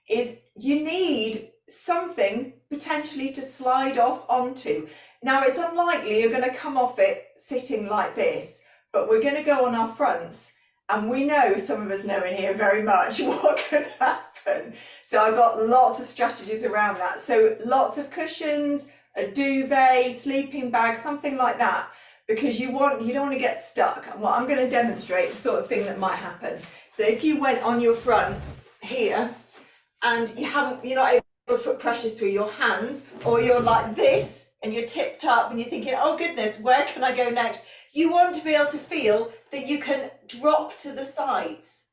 is you need something potentially to slide off onto. Now, it's unlikely you're going to come off it sitting like this, but we're going to go on our fronts, and we know, some of us know in here very much what can happen. So I've got lots of strategies around that. So lots of cushions, a duvet, sleeping bag, something like that, because you don't want to get stuck. And what I'm going to demonstrate the sort of thing that might happen. So if you went on your front here and you're not able to put pressure through your hands, or you're like this and you're tipped up and you're thinking, oh goodness, where can I go next? You want to be able to feel that you can drop to the sides.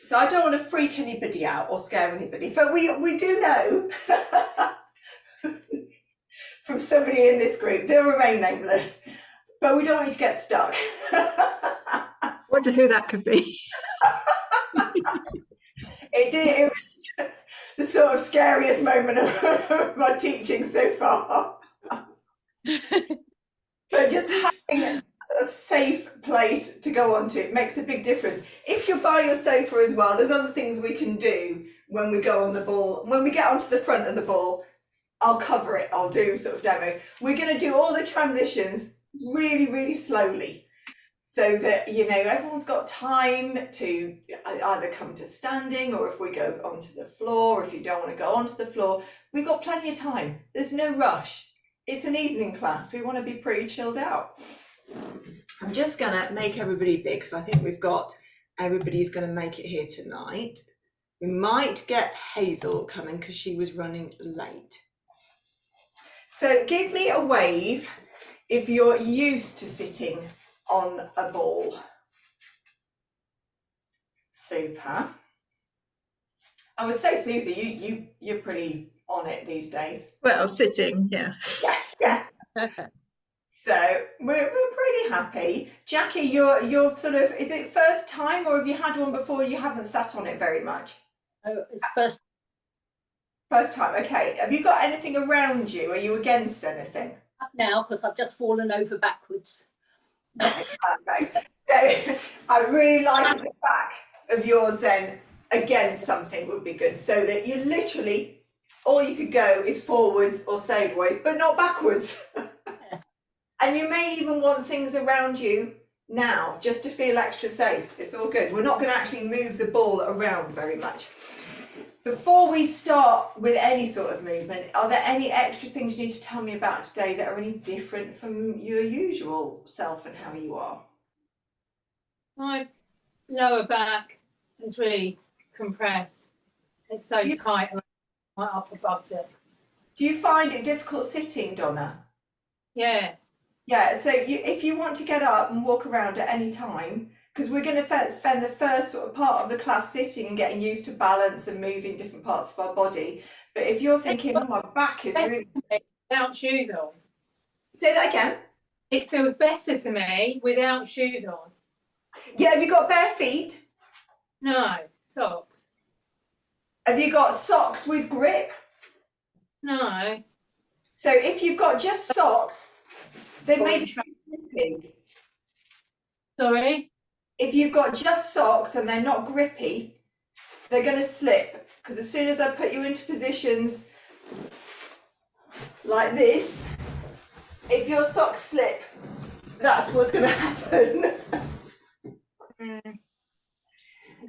So I don't want to freak anybody out or scare anybody, but we do know from somebody in this group, they'll remain nameless, but we don't want you to get stuck. Wonder who that could be. It was the sort of scariest moment of my teaching so far. But just having a sort of safe place to go onto, it makes a big difference. If you're by your sofa as well, there's other things we can do when we go on the ball. When we get onto the front of the ball, I'll cover it, I'll do sort of demos. We're going to do all the transitions really, really slowly, so that, you know, everyone's got time to either come to standing, or if we go onto the floor, if you don't want to go onto the floor, we've got plenty of time. There's no rush. It's an evening class. We want to be pretty chilled out. I'm just going to make everybody big, because I think everybody's going to make it here tonight. We might get Hazel coming because she was running late. So give me a wave if you're used to sitting on a ball. Super. I would say, Susie, you're pretty on it these days. Well, sitting, yeah. Yeah. So we're pretty happy. Jackie, you're sort of, is it first time, or have you had one before? You haven't sat on it very much. Oh, it's first. First time, okay. Have you got anything around you? Are you against anything? Now, because I've just fallen over backwards. Okay, perfect. So I really like the back of yours then against something would be good, so that you literally, all you could go is forwards or sideways, but not backwards. Yes. And you may even want things around you now just to feel extra safe. It's all good. We're not going to actually move the ball around very much. Before we start with any sort of movement, are there any extra things you need to tell me about today that are any different from your usual self and how you are? My lower back is really compressed. It's so tight on my upper buttocks. Do you find it difficult sitting, Donna? Yeah. Yeah, so if you want to get up and walk around at any time, because we're going to spend the first sort of part of the class sitting and getting used to balance and moving different parts of our body. But if you're thinking, oh, my back is really... Without shoes on. Say that again. It feels better to me without shoes on. Yeah, have you got bare feet? No, socks. Have you got socks with grip? No. So if you've got just socks, they may be slippy. Sorry? If you've got just socks and they're not grippy, they're going to slip, because as soon as I put you into positions like this, if your socks slip, that's what's going to happen.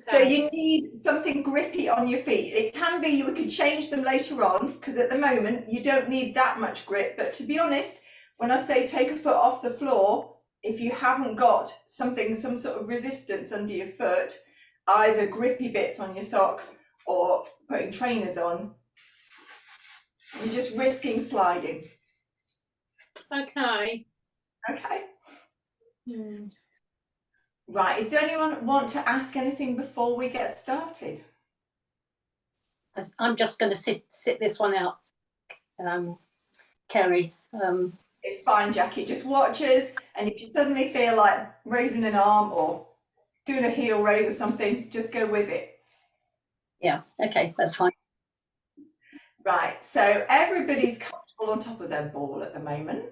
So you need something grippy on your feet. It can be, we could change them later on, because at the moment you don't need that much grip. But to be honest, when I say take a foot off the floor, if you haven't got some sort of resistance under your foot, either grippy bits on your socks or putting trainers on, you're just risking sliding. Okay. Okay. Right, is there anyone want to ask anything before we get started? I'm just going to sit this one out, Kerry. It's fine, Jackie, just watch us, and if you suddenly feel like raising an arm or doing a heel raise or something, just go with it. Yeah, okay, that's fine. Right, so everybody's comfortable on top of their ball at the moment.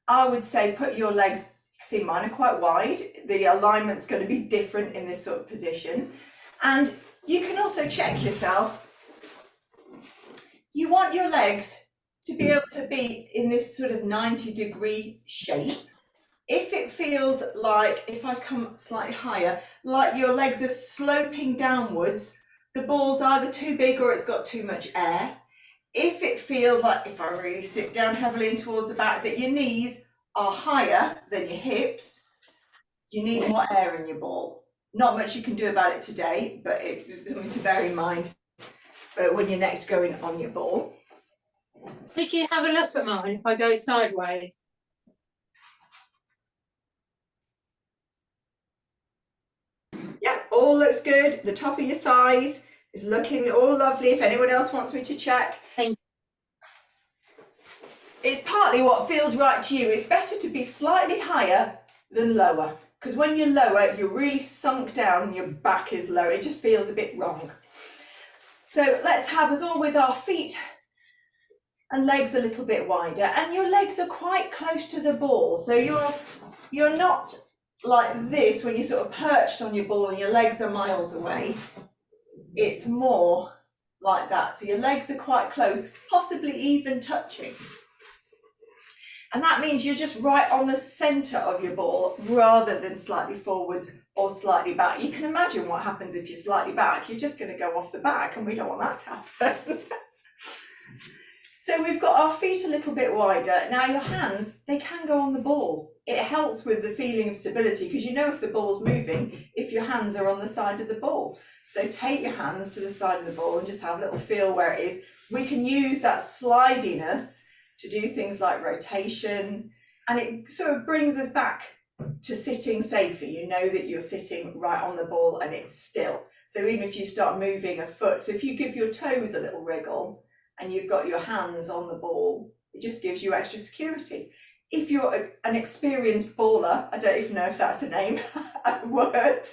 I would say put your legs See, mine are quite wide. The alignment's going to be different in this sort of position. And you can also check yourself. You want your legs to be able to be in this sort of 90-degree shape. If it feels like, if I come slightly higher, like your legs are sloping downwards, the ball's either too big or it's got too much air. If it feels like, if I really sit down heavily in towards the back, that your knees are higher than your hips, you need more air in your ball. Not much you can do about it today, but it's something to bear in mind when you're next going on your ball. Could you have a look at mine if I go sideways? Yeah, all looks good. The top of your thighs is looking all lovely. If anyone else wants me to check. Thank It's partly what feels right to you. It's better to be slightly higher than lower, because when you're lower, you're really sunk down and your back is low. It just feels a bit wrong. So let's have us all with our feet and legs a little bit wider, and your legs are quite close to the ball. So you're not like this when you're sort of perched on your ball and your legs are miles away. It's more like that. So your legs are quite close, possibly even touching. And that means you're just right on the centre of your ball rather than slightly forwards or slightly back. You can imagine what happens if you're slightly back. You're just going to go off the back, and we don't want that to happen. So we've got our feet a little bit wider. Now your hands, they can go on the ball. It helps with the feeling of stability, because you know if the ball's moving, if your hands are on the side of the ball. So take your hands to the side of the ball and just have a little feel where it is. We can use that slidiness to do things like rotation, and it sort of brings us back to sitting safely. You know that you're sitting right on the ball and it's still. So even if you start moving a foot, so if you give your toes a little wriggle and you've got your hands on the ball, it just gives you extra security. If you're an experienced baller, I don't even know if that's a name, a word,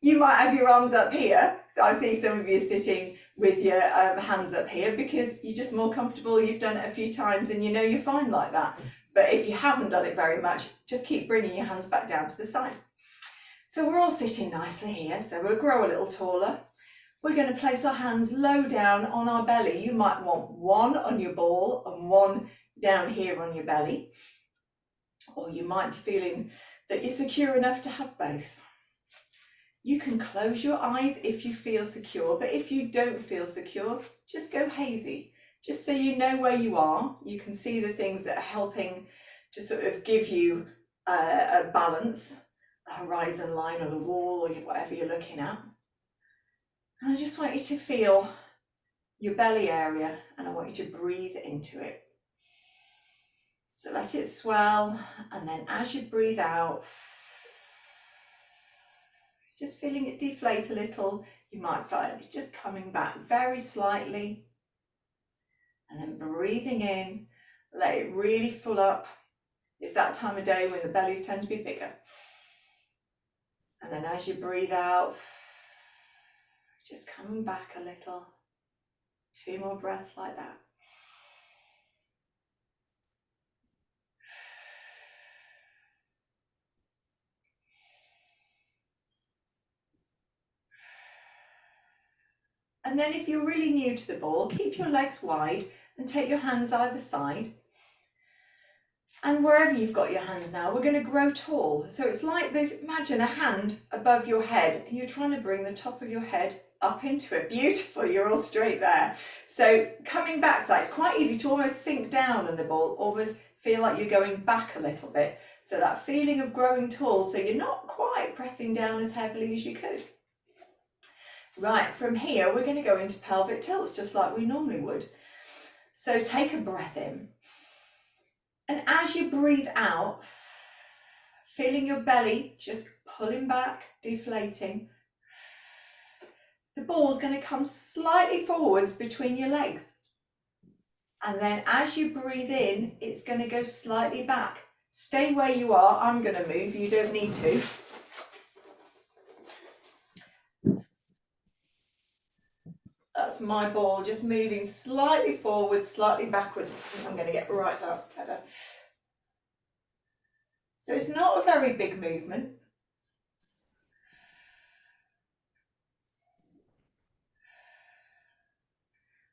you might have your arms up here. So I see some of you sitting with your hands up here because you're just more comfortable, you've done it a few times and you know you're fine like that. But if you haven't done it very much, just keep bringing your hands back down to the sides. So we're all sitting nicely here, so we'll grow a little taller. We're going to place our hands low down on our belly. You might want one on your ball and one down here on your belly. Or you might be feeling that you're secure enough to have both. You can close your eyes if you feel secure, but if you don't feel secure, just go hazy. Just so you know where you are, you can see the things that are helping to sort of give you a balance, the horizon line or the wall or whatever you're looking at. And I just want you to feel your belly area, and I want you to breathe into it. So let it swell, and then as you breathe out, just feeling it deflate a little, you might find it's just coming back very slightly. And then breathing in, let it really fill up. It's that time of day when the bellies tend to be bigger. And then as you breathe out, just coming back a little. 2 more breaths like that. And then if you're really new to the ball, keep your legs wide and take your hands either side. And wherever you've got your hands now, we're going to grow tall. So it's like this, imagine a hand above your head and you're trying to bring the top of your head up into it. Beautiful, you're all straight there. So coming back to that, it's quite easy to almost sink down in the ball, almost feel like you're going back a little bit. So that feeling of growing tall, so you're not quite pressing down as heavily as you could. Right, from here, we're going to go into pelvic tilts just like we normally would. So take a breath in. And as you breathe out, feeling your belly just pulling back, deflating, the ball's going to come slightly forwards between your legs. And then as you breathe in, it's going to go slightly back. Stay where you are. I'm going to move. You don't need to. That's my ball just moving slightly forward, slightly backwards. I think I'm going to get right, that's better. So it's not a very big movement.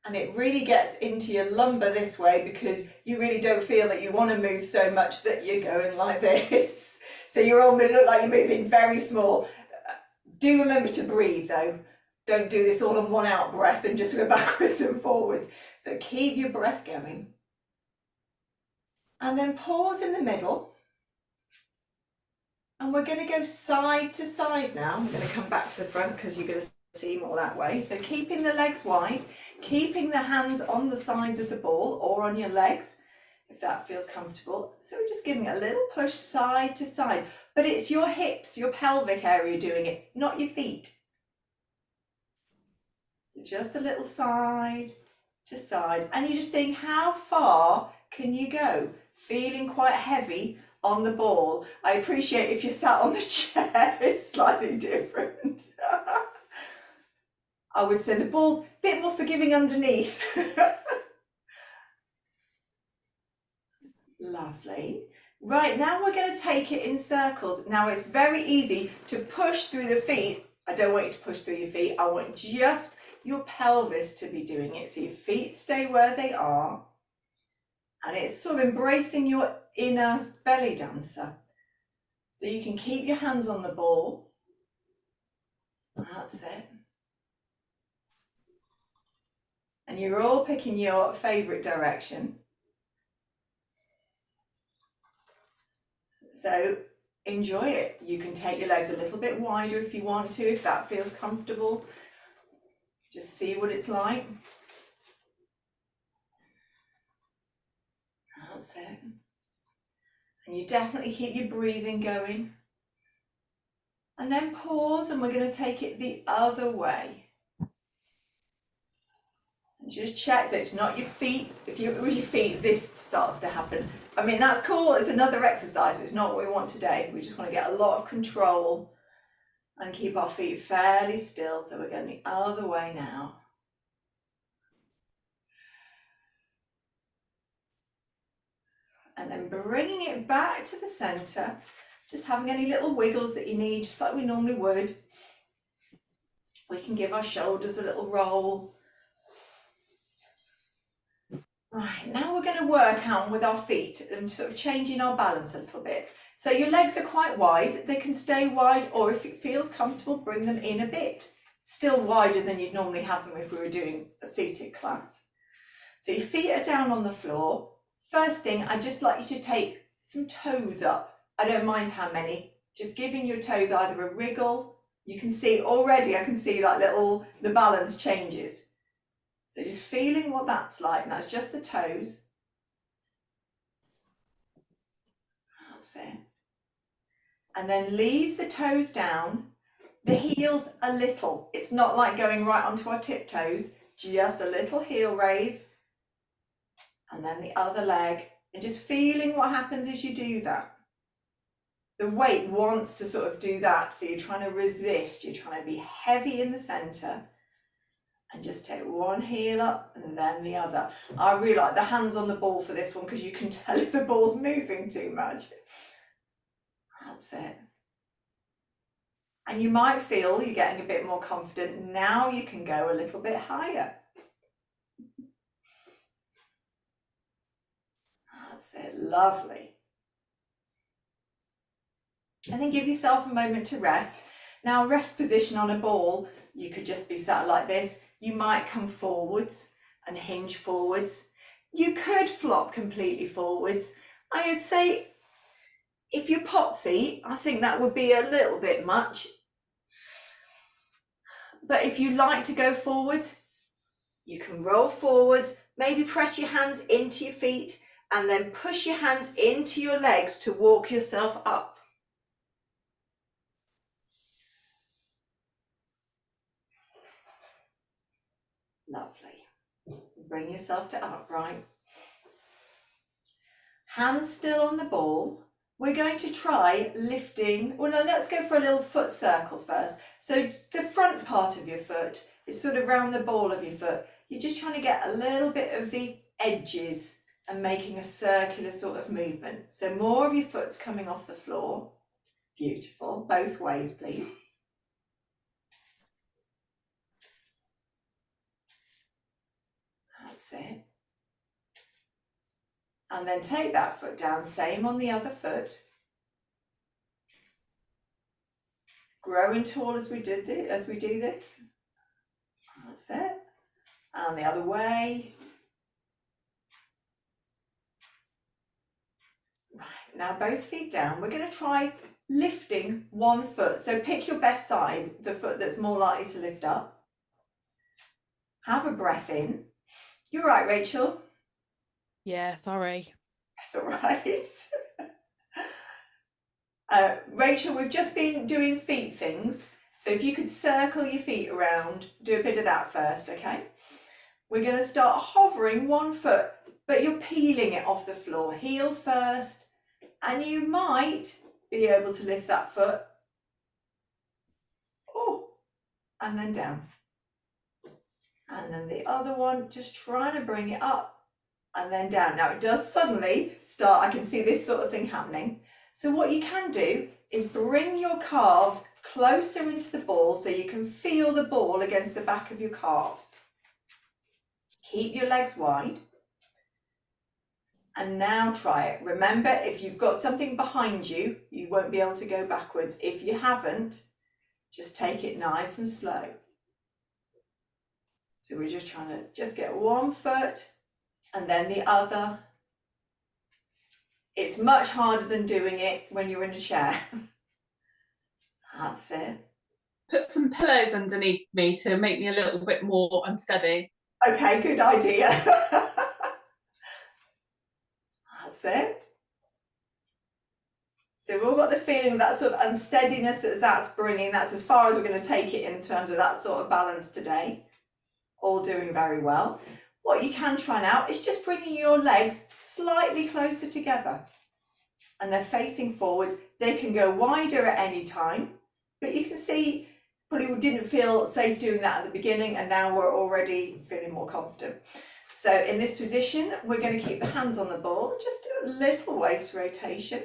And it really gets into your lumbar this way because you really don't feel that you want to move so much that you're going like this. So you're all look like you're moving very small. Do remember to breathe though. Don't do this all on one out breath and just go backwards and forwards. So keep your breath going. And then pause in the middle. And we're going to go side to side now. I'm going to come back to the front because you're going to see more that way. So keeping the legs wide, keeping the hands on the sides of the ball or on your legs, if that feels comfortable. So we're just giving it a little push side to side, but it's your hips, your pelvic area doing it, not your feet. So just a little side to side, and you're just seeing how far can you go, feeling quite heavy on the ball. I appreciate if you're sat on the chair, it's slightly different. I would say the ball a bit more forgiving underneath. Lovely. Right, now we're going to take it in circles. Now it's very easy to push through the feet. I don't want you to push through your feet. I want just your pelvis to be doing it. So your feet stay where they are. And it's sort of embracing your inner belly dancer. So you can keep your hands on the ball. That's it. And you're all picking your favourite direction. So enjoy it. You can take your legs a little bit wider if you want to, if that feels comfortable. Just see what it's like. That's it. And you definitely keep your breathing going. And then pause, and we're going to take it the other way. And just check that it's not your feet. If it was your feet, this starts to happen. I mean, that's cool. It's another exercise, but it's not what we want today. We just want to get a lot of control and keep our feet fairly still. So we're going the other way now. And then bringing it back to the centre, just having any little wiggles that you need, just like we normally would. We can give our shoulders a little roll. Right, now we're going to work out with our feet and sort of changing our balance a little bit. So your legs are quite wide, they can stay wide, or if it feels comfortable, bring them in a bit. Still wider than you'd normally have them if we were doing a seated class. So your feet are down on the floor. First thing, I'd just like you to take some toes up. I don't mind how many, just giving your toes either a wriggle. You can see already, I can see like the balance changes. So just feeling what that's like, and that's just the toes. That's it. And then leave the toes down, the heels a little. It's not like going right onto our tiptoes, just a little heel raise. And then the other leg, and just feeling what happens as you do that. The weight wants to sort of do that, so you're trying to resist, you're trying to be heavy in the centre, and just take one heel up and then the other. I really like the hands on the ball for this one because you can tell if the ball's moving too much. That's it. And you might feel you're getting a bit more confident. Now you can go a little bit higher. That's it, lovely. And then give yourself a moment to rest. Now, rest position on a ball, you could just be sat like this. You might come forwards and hinge forwards. You could flop completely forwards. I would say if you're potsy, I think that would be a little bit much. But if you like to go forwards, you can roll forwards, maybe press your hands into your feet, and then push your hands into your legs to walk yourself up. Lovely. Bring yourself to upright. Hands still on the ball. We're going to try lifting, well no, let's go for a little foot circle first. So the front part of your foot is sort of round the ball of your foot. You're just trying to get a little bit of the edges and making a circular sort of movement. So more of your foot's coming off the floor. Beautiful. Both ways, please. That's it. And then take that foot down, same on the other foot. Growing tall as we do this. That's it. And the other way. Right, now both feet down. We're going to try lifting one foot. So pick your best side, the foot that's more likely to lift up. Have a breath in. You're right, Rachel. Yeah, sorry. That's all right. Rachel, we've just been doing feet things. So if you could circle your feet around, do a bit of that first, okay? We're going to start hovering one foot, but you're peeling it off the floor. Heel first, and you might be able to lift that foot. Oh, and then down. And then the other one, just trying to bring it up and then down. Now it does suddenly start, I can see this sort of thing happening. So what you can do is bring your calves closer into the ball so you can feel the ball against the back of your calves. Keep your legs wide. And now try it. Remember, if you've got something behind you, you won't be able to go backwards. If you haven't, just take it nice and slow. So we're just trying to just get one foot and then the other. It's much harder than doing it when you're in a chair. That's it. Put some pillows underneath me to make me a little bit more unsteady. Okay, good idea. That's it. So we've all got the feeling that sort of unsteadiness that that's bringing. That's as far as we're going to take it in terms of that sort of balance today. All doing very well. What you can try now is just bringing your legs slightly closer together and they're facing forwards. They can go wider at any time, but you can see probably didn't feel safe doing that at the beginning and now we're already feeling more confident. So in this position, we're going to keep the hands on the ball, just do a little waist rotation,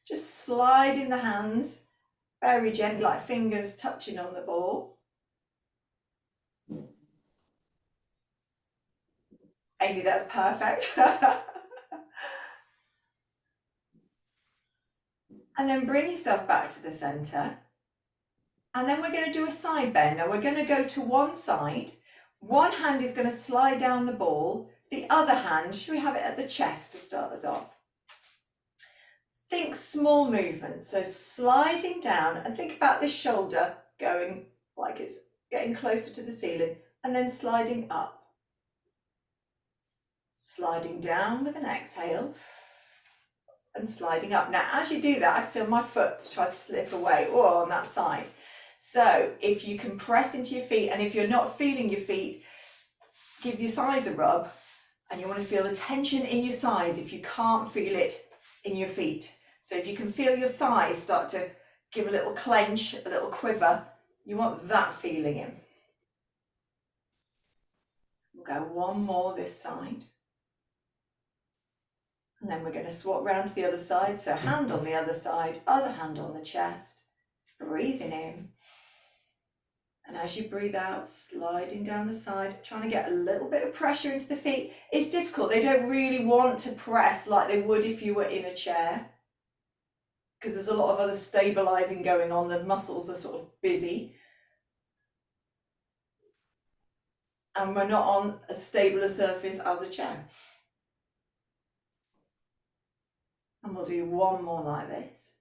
just sliding the hands very gently, like fingers touching on the ball. Amy, that's perfect. And then bring yourself back to the centre. And then we're going to do a side bend. Now we're going to go to one side. One hand is going to slide down the ball. The other hand, should we have it at the chest to start us off? Think small movements. So sliding down and think about this shoulder going like it's getting closer to the ceiling and then sliding up. Sliding down with an exhale and sliding up. Now, as you do that, I can feel my foot try to slip away or on that side. So if you can press into your feet, and if you're not feeling your feet, give your thighs a rub, and you want to feel the tension in your thighs if you can't feel it in your feet. So if you can feel your thighs start to give a little clench, a little quiver, you want that feeling in. We'll go one more this side. And then we're going to swap round to the other side. So hand on the other side, other hand on the chest, breathing in. And as you breathe out, sliding down the side, trying to get a little bit of pressure into the feet. It's difficult. They don't really want to press like they would if you were in a chair, because there's a lot of other stabilising going on. The muscles are sort of busy. And we're not on as stable a surface as a chair. And we'll do one more like this.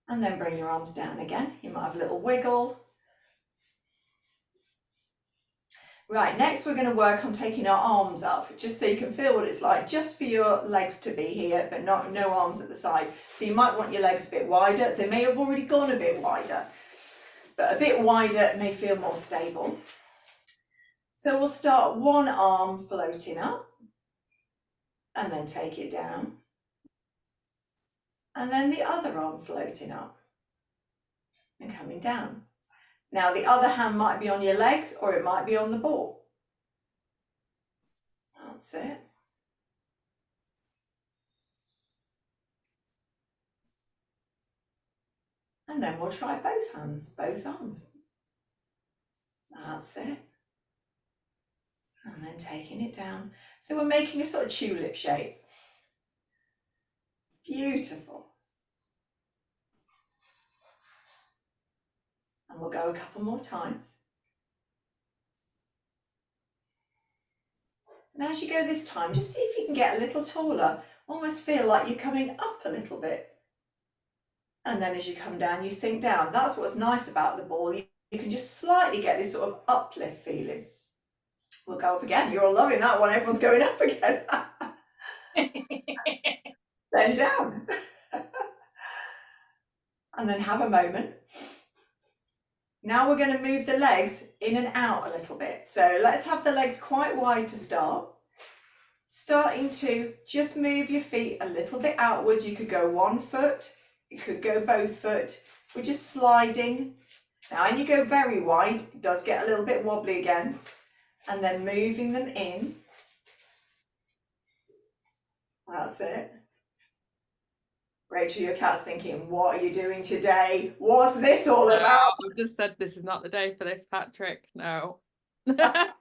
And then bring your arms down again. You might have a little wiggle. Right, next we're going to work on taking our arms up, just so you can feel what it's like, just for your legs to be here, but no arms at the side. So you might want your legs a bit wider. They may have already gone a bit wider, but a bit wider may feel more stable. So we'll start one arm floating up. And then take it down. And then the other arm floating up and coming down. Now the other hand might be on your legs or it might be on the ball. That's it. And then we'll try both hands, both arms. That's it. And then taking it down. So we're making a sort of tulip shape. Beautiful. And we'll go a couple more times. And as you go this time, just see if you can get a little taller. Almost feel like you're coming up a little bit. And then as you come down, you sink down. That's what's nice about the ball. You can just slightly get this sort of uplift feeling. We'll go up again. You're all loving that one. Everyone's going up again. Then down. And then have a moment. Now we're going to move the legs in and out a little bit. So let's have the legs quite wide to start. Starting to just move your feet a little bit outwards. You could go 1 foot. You could go both foot. We're just sliding. Now, when you go very wide, it does get a little bit wobbly again. And then moving them in. That's it. Rachel, your cat's thinking, what are you doing today? What's this all about? I've just said this is not the day for this, Patrick. No. I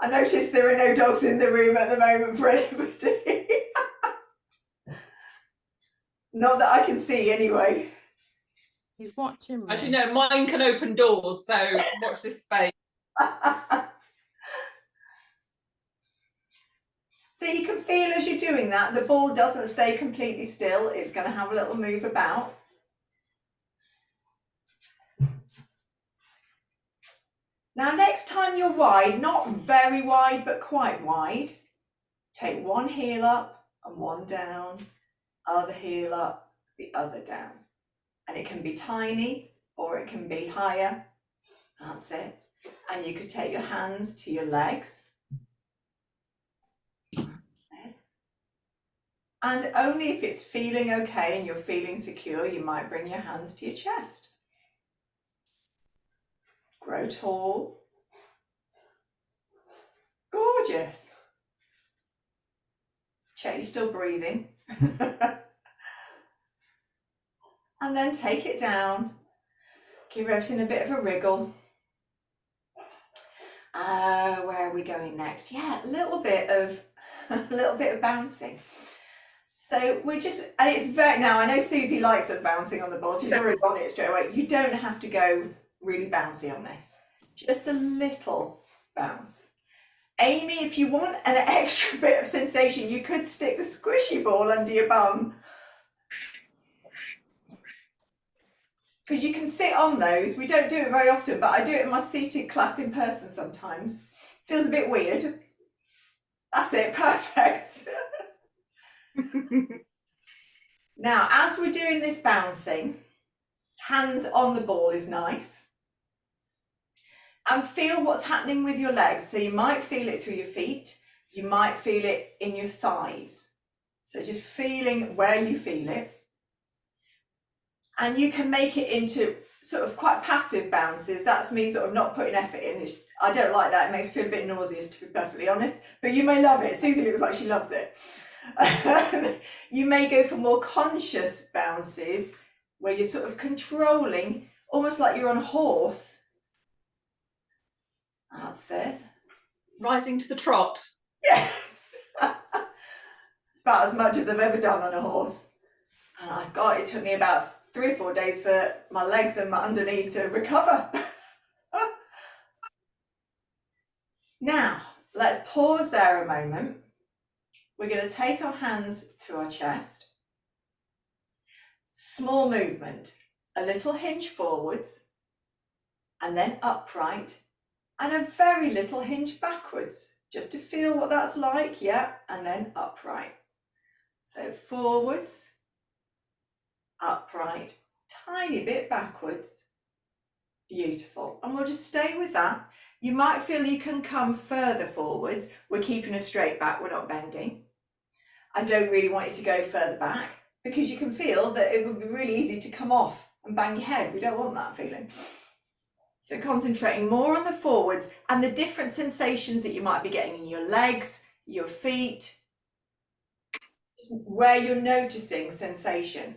noticed there are no dogs in the room at the moment for anybody. Not that I can see anyway. He's watching me. As you know, mine can open doors, so watch this space. So you can feel as you're doing that, the ball doesn't stay completely still. It's going to have a little move about. Now, next time you're wide, not very wide, but quite wide, take one heel up and one down, other heel up, the other down. And it can be tiny or it can be higher. That's it. And you could take your hands to your legs. And only if it's feeling okay and you're feeling secure, you might bring your hands to your chest. Grow tall. Gorgeous. Check you're still breathing. And then take it down. Give everything a bit of a wriggle. Where are we going next? Yeah, a little bit of bouncing. So we're just, and it's very, now I know Susie likes us bouncing on the ball. She's already on it straight away. You don't have to go really bouncy on this. Just a little bounce. Amy, if you want an extra bit of sensation, you could stick the squishy ball under your bum. Because you can sit on those. We don't do it very often, but I do it in my seated class in person sometimes. Feels a bit weird. That's it, perfect. Now, as we're doing this bouncing, hands on the ball is nice. And feel what's happening with your legs. So you might feel it through your feet. You might feel it in your thighs. So just feeling where you feel it. And you can make it into sort of quite passive bounces. That's me sort of not putting effort in. I don't like that. It makes me feel a bit nauseous, to be perfectly honest. But you may love it. Susie looks like she loves it. You may go for more conscious bounces where you're sort of controlling, almost like you're on a horse. That's it. Rising to the trot. Yes. It's about as much as I've ever done on a horse. And it took me about 3 or 4 days for my legs and my underneath to recover. Now, let's pause there a moment. We're going to take our hands to our chest. Small movement, a little hinge forwards, and then upright, and a very little hinge backwards, just to feel what that's like, yeah, and then upright. So forwards, upright, tiny bit backwards. Beautiful. And we'll just stay with that. You might feel you can come further forwards. We're keeping a straight back, we're not bending. I don't really want you to go further back because you can feel that it would be really easy to come off and bang your head. We don't want that feeling. So concentrating more on the forwards and the different sensations that you might be getting in your legs, your feet, where you're noticing sensation.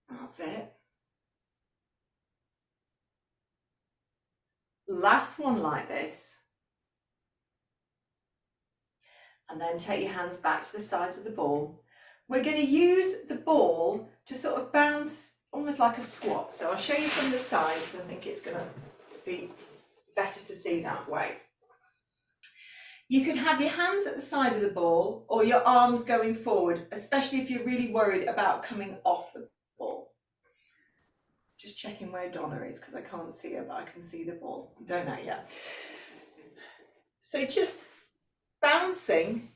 That's it. Last one like this. And then take your hands back to the sides of the ball. We're going to use the ball to sort of bounce almost like a squat. So I'll show you from the side because I think it's going to be better to see that way. You could have your hands at the side of the ball or your arms going forward, especially if you're really worried about coming off the ball. Just checking where Donna is because I can't see her, but I can see the ball. Don't know yet. So just bouncing,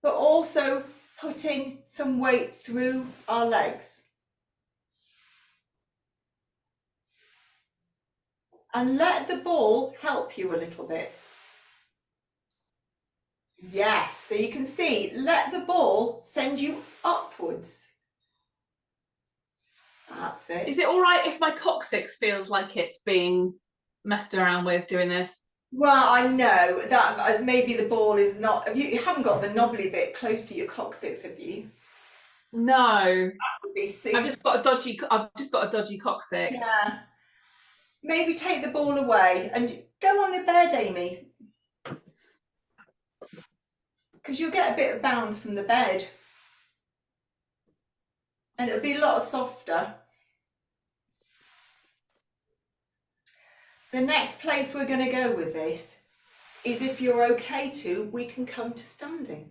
but also putting some weight through our legs. And let the ball help you a little bit. Yes, so you can see, let the ball send you upwards. That's it. Is it all right if my coccyx feels like it's being messed around with doing this? Well, I know that as maybe the ball is not, you haven't got the knobbly bit close to your coccyx, have you? No. That would be super. I've just got a dodgy coccyx. Yeah. Maybe take the ball away and go on the bed, Amy. Because you'll get a bit of bounce from the bed. And it'll be a lot softer. The next place we're going to go with this is, if you're okay to, we can come to standing.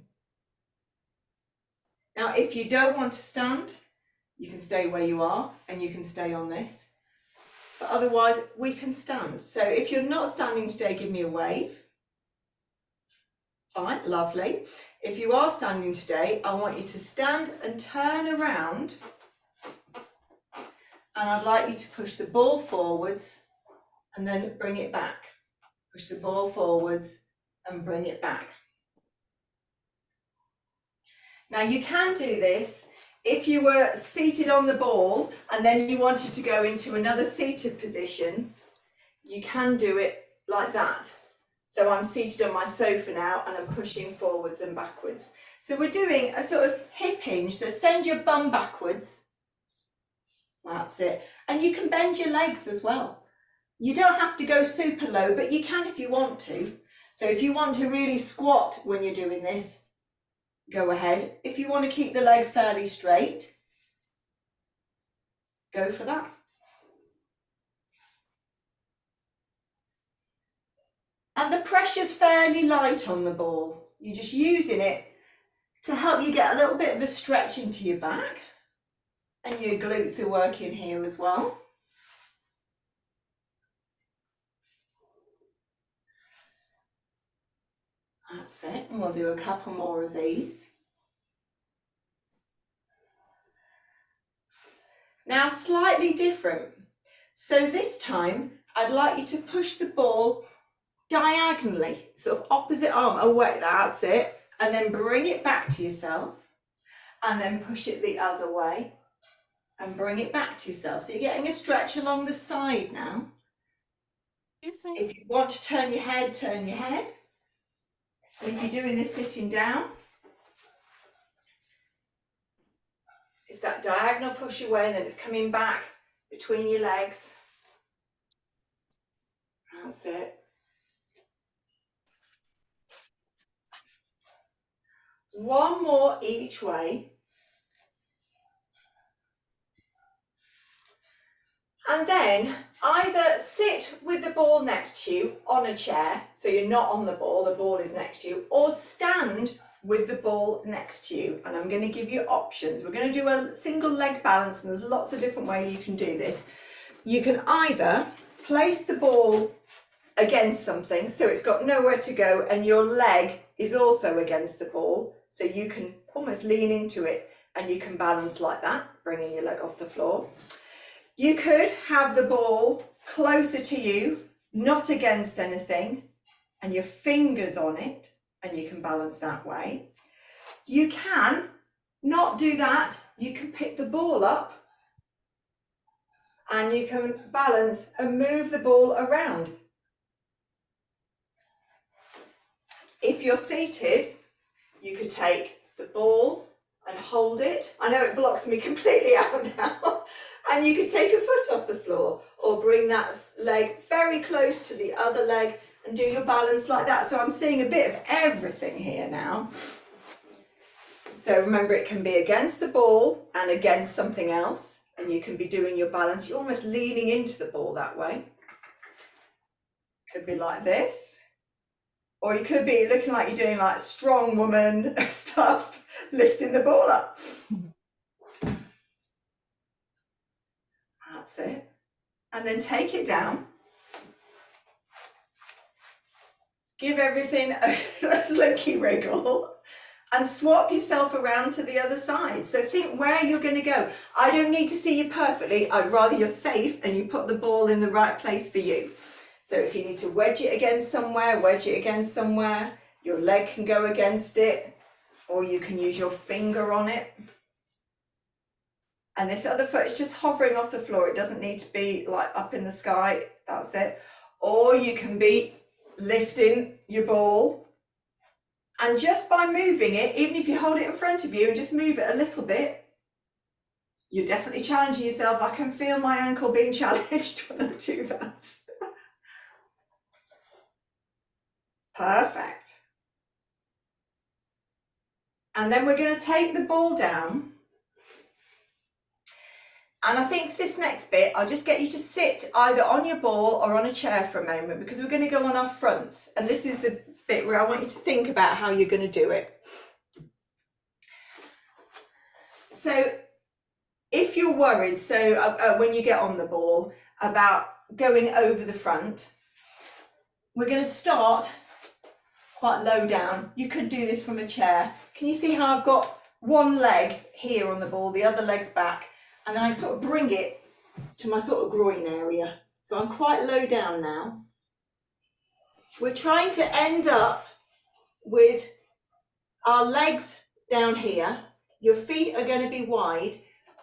Now, if you don't want to stand, you can stay where you are and you can stay on this. But otherwise, we can stand. So if you're not standing today, give me a wave. Fine, lovely. If you are standing today, I want you to stand and turn around. And I'd like you to push the ball forwards and then bring it back. Push the ball forwards and bring it back. Now you can do this if you were seated on the ball and then you wanted to go into another seated position. You can do it like that. So I'm seated on my sofa now and I'm pushing forwards and backwards. So we're doing a sort of hip hinge. So send your bum backwards. That's it. And you can bend your legs as well. You don't have to go super low, but you can if you want to. So if you want to really squat when you're doing this, go ahead. If you want to keep the legs fairly straight, go for that. And the pressure's fairly light on the ball. You're just using it to help you get a little bit of a stretch into your back. And your glutes are working here as well. That's it. And we'll do a couple more of these. Now, slightly different. So this time, I'd like you to push the ball diagonally, sort of opposite arm away, that's it. And then bring it back to yourself. And then push it the other way. And bring it back to yourself. So you're getting a stretch along the side now. If you want to turn your head, turn your head. And if you're doing this sitting down, it's that diagonal push away and then it's coming back between your legs. That's it. One more each way. And then either sit with the ball next to you on a chair, so you're not on the ball is next to you, or stand with the ball next to you. And I'm going to give you options. We're going to do a single leg balance, and there's lots of different ways you can do this. You can either place the ball against something, so it's got nowhere to go, and your leg is also against the ball, so you can almost lean into it, and you can balance like that, bringing your leg off the floor. You could have the ball closer to you, not against anything, and your fingers on it, and you can balance that way. You can not do that. You can pick the ball up and you can balance and move the ball around. If you're seated, you could take the ball and hold it. I know it blocks me completely out now. And you could take a foot off the floor or bring that leg very close to the other leg and do your balance like that. So I'm seeing a bit of everything here now. So remember, it can be against the ball and against something else, and you can be doing your balance. You're almost leaning into the ball that way. Could be like this. Or you could be looking like you're doing like strong woman stuff, lifting the ball up. That's it. And then take it down. Give everything a slinky wriggle and swap yourself around to the other side. So think where you're going to go. I don't need to see you perfectly. I'd rather you're safe and you put the ball in the right place for you. So if you need to wedge it against somewhere, wedge it against somewhere. Your leg can go against it, or you can use your finger on it. And this other foot is just hovering off the floor. It doesn't need to be like up in the sky. That's it. Or you can be lifting your ball. And just by moving it, even if you hold it in front of you and just move it a little bit, you're definitely challenging yourself. I can feel my ankle being challenged when I do that. Perfect. And then we're going to take the ball down. And I think this next bit, I'll just get you to sit either on your ball or on a chair for a moment, because we're going to go on our fronts. And this is the bit where I want you to think about how you're going to do it. So if you're worried, when you get on the ball, about going over the front, we're going to start quite low down. You could do this from a chair. Can you see how I've got one leg here on the ball, the other leg's back, and then I sort of bring it to my sort of groin area. So I'm quite low down now. We're trying to end up with our legs down here. Your feet are going to be wide,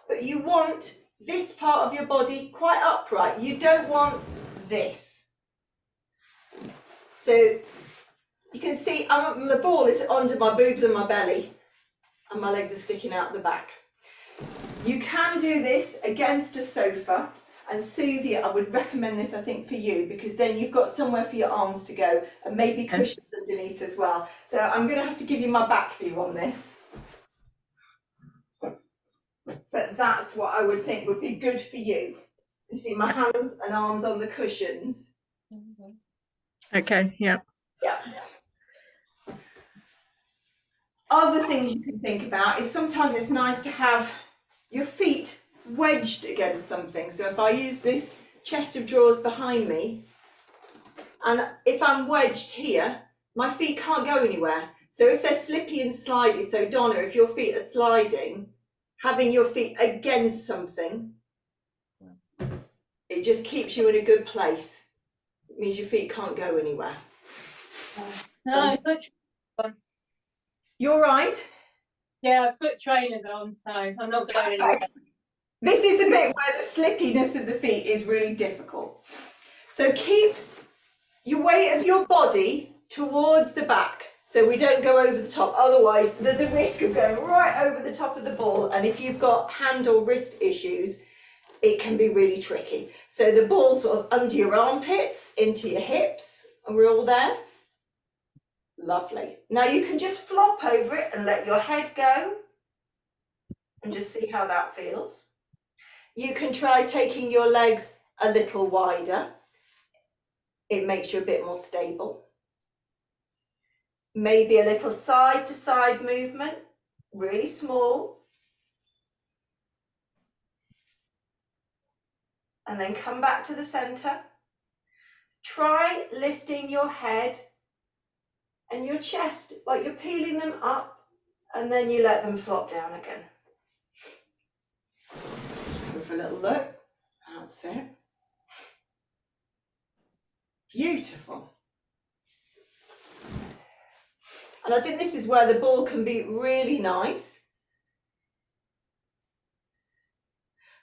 but you want this part of your body quite upright. You don't want this. So you can see the ball is under my boobs and my belly, and my legs are sticking out the back. You can do this against a sofa, and Susie, I would recommend this, I think, for you, because then you've got somewhere for your arms to go, and maybe cushions underneath as well. So I'm going to have to give you my back view on this. But that's what I would think would be good for you. You see my hands and arms on the cushions. Okay, yeah. Yeah. Other things you can think about is sometimes it's nice to have your feet wedged against something. So if I use this chest of drawers behind me, and if I'm wedged here, my feet can't go anywhere. So if they're slippy and slidey, so Donna, if your feet are sliding, having your feet against something, it just keeps you in a good place. It means your feet can't go anywhere. No, You're right. yeah, I put trainers on, so I'm not going anywhere. Perfect. This is the bit where the slippiness of the feet is really difficult. So keep your weight of your body towards the back, so we don't go over the top. Otherwise, there's a risk of going right over the top of the ball. And if you've got hand or wrist issues, it can be really tricky. So the ball's sort of under your armpits, into your hips, and we're all there. Lovely. Now you can just flop over it and let your head go and just see how that feels. You can try taking your legs a little wider. It makes you a bit more stable. Maybe a little side to side movement, really small. And then come back to the center. Try lifting your head and your chest, like you're peeling them up, and then you let them flop down again. Just go for a little look. That's it. Beautiful. And I think this is where the ball can be really nice.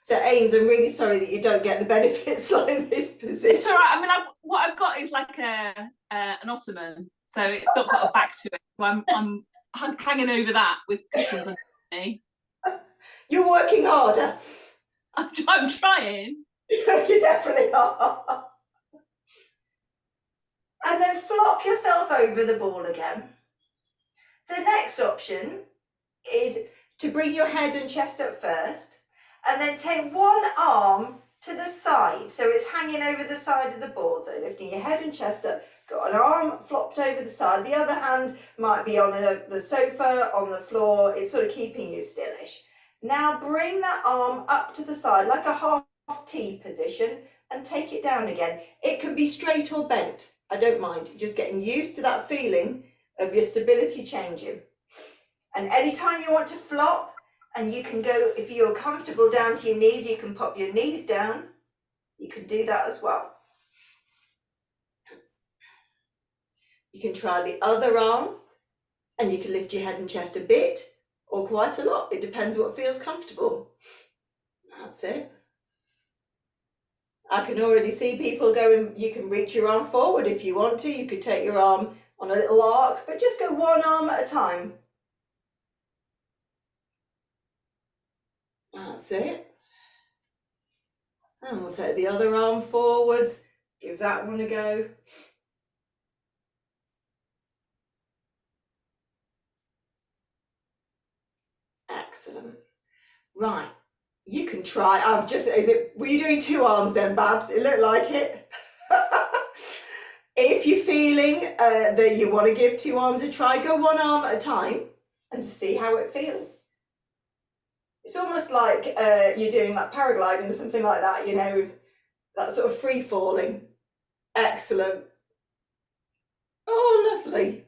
So Ames, I'm really sorry that you don't get the benefits like this position. It's all right. I mean, what I've got is like an ottoman, so it's not got a back to it. So I'm hanging over that with cushions under me. You're working harder. I'm trying. You definitely are. And then flop yourself over the ball again. The next option is to bring your head and chest up first, and then take one arm to the side, so it's hanging over the side of the ball. So lifting your head and chest up, got an arm flopped over the side, the other hand might be on the sofa, on the floor, it's sort of keeping you stillish. Now bring that arm up to the side like a half T position and take it down again. It can be straight or bent, I don't mind, just getting used to that feeling of your stability changing. And anytime you want to flop, and you can go, if you're comfortable down to your knees, you can pop your knees down. You can do that as well. You can try the other arm, and you can lift your head and chest a bit or quite a lot. It depends what feels comfortable. That's it. I can already see people going, you can reach your arm forward if you want to. You could take your arm on a little arc, but just go one arm at a time. That's it. And we'll take the other arm forwards, give that one a go. Excellent. Right, you can try, were you doing two arms then, Babs? It looked like it. If you're feeling that you want to give two arms a try, go one arm at a time and to see how it feels. It's almost like you're doing like paragliding or something like that, you know, that sort of free falling. Excellent. Oh, lovely.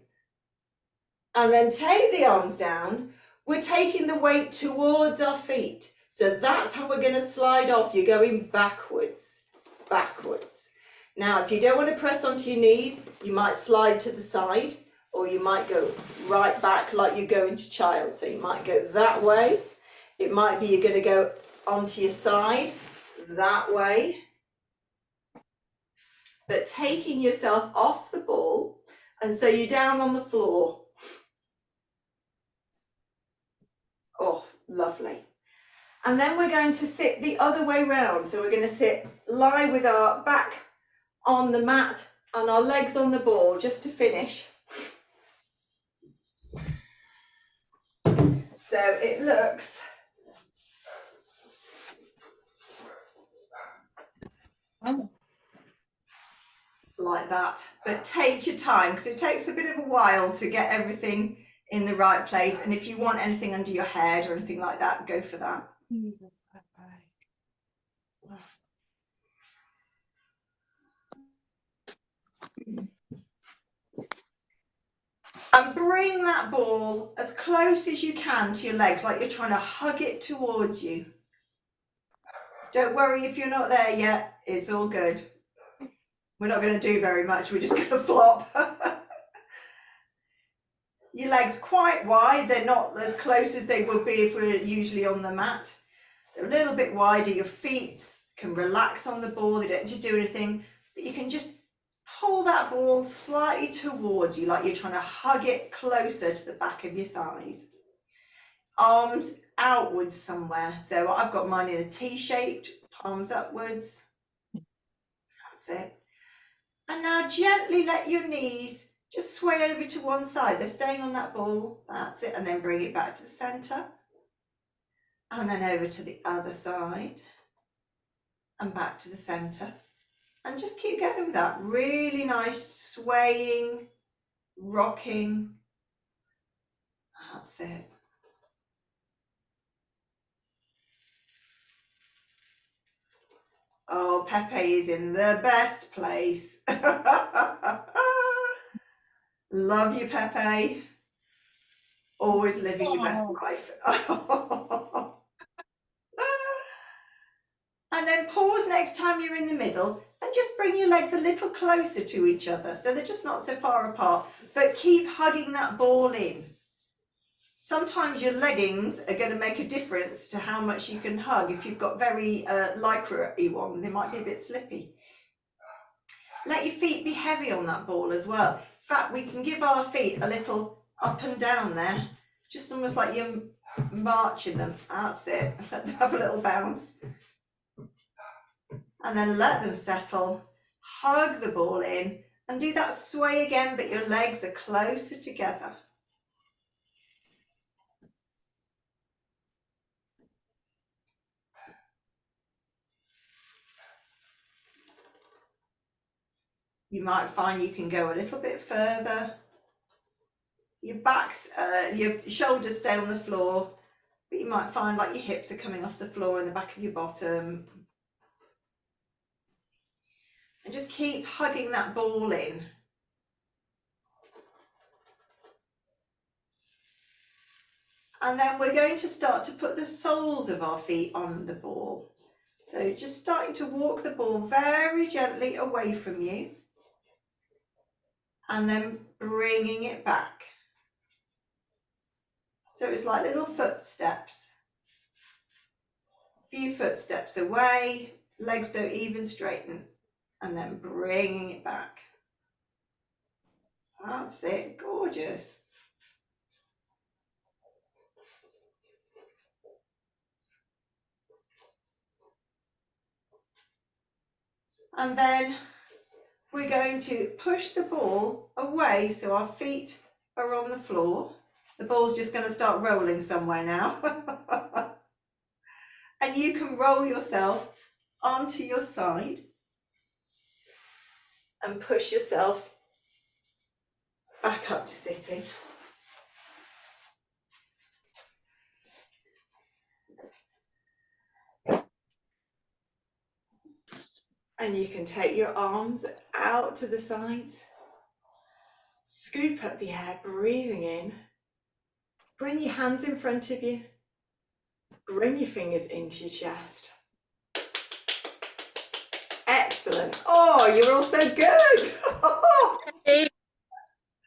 And then take the arms down. We're taking the weight towards our feet. So that's how we're going to slide off. You're going backwards, backwards. Now, if you don't want to press onto your knees, you might slide to the side, or you might go right back like you're going to child. So you might go that way. It might be you're going to go onto your side that way. But taking yourself off the ball, and so you're down on the floor. Oh, lovely. And then we're going to sit the other way round. So we're going to lie with our back on the mat and our legs on the ball just to finish. So it looks like that, but take your time because it takes a bit of a while to get everything in the right place. And if you want anything under your head or anything like that, go for that. And bring that ball as close as you can to your legs, like you're trying to hug it towards you. Don't worry if you're not there yet, it's all good. We're not going to do very much, we're just going to flop. Your legs quite wide, they're not as close as they would be if we're usually on the mat. They're a little bit wider, your feet can relax on the ball, they don't need to do anything, but you can just pull that ball slightly towards you, like you're trying to hug it closer to the back of your thighs. Arms outwards somewhere, so I've got mine in a T-shaped, palms upwards. That's it. And now gently let your knees just sway over to one side. They're staying on that ball. That's it. And then bring it back to the centre. And then over to the other side. And back to the centre. And just keep going with that. Really nice swaying, rocking. That's it. Oh, Pepe is in the best place. Love you, Pepe. Always living your best life. And then pause next time you're in the middle and just bring your legs a little closer to each other so they're just not so far apart, but keep hugging that ball in. Sometimes your leggings are going to make a difference to how much you can hug. If you've got very lycra-y one, they might be a bit slippy. Let your feet be heavy on that ball as well. In fact, we can give our feet a little up and down there, just almost like you're marching them. That's it. Let them have a little bounce. And then let them settle. Hug the ball in and do that sway again, but your legs are closer together. You might find you can go a little bit further. Your your shoulders stay on the floor, but you might find like your hips are coming off the floor and the back of your bottom. And just keep hugging that ball in. And then we're going to start to put the soles of our feet on the ball. So just starting to walk the ball very gently away from you. And then bringing it back. So it's like little footsteps. A few footsteps away, legs don't even straighten, and then bringing it back. That's it, gorgeous. And then we're going to push the ball away so our feet are on the floor. The ball's just going to start rolling somewhere now. And you can roll yourself onto your side and push yourself back up to sitting. And you can take your arms out to the sides, scoop up the air, breathing in. Bring your hands in front of you. Bring your fingers into your chest. Excellent. Oh, you're all so good.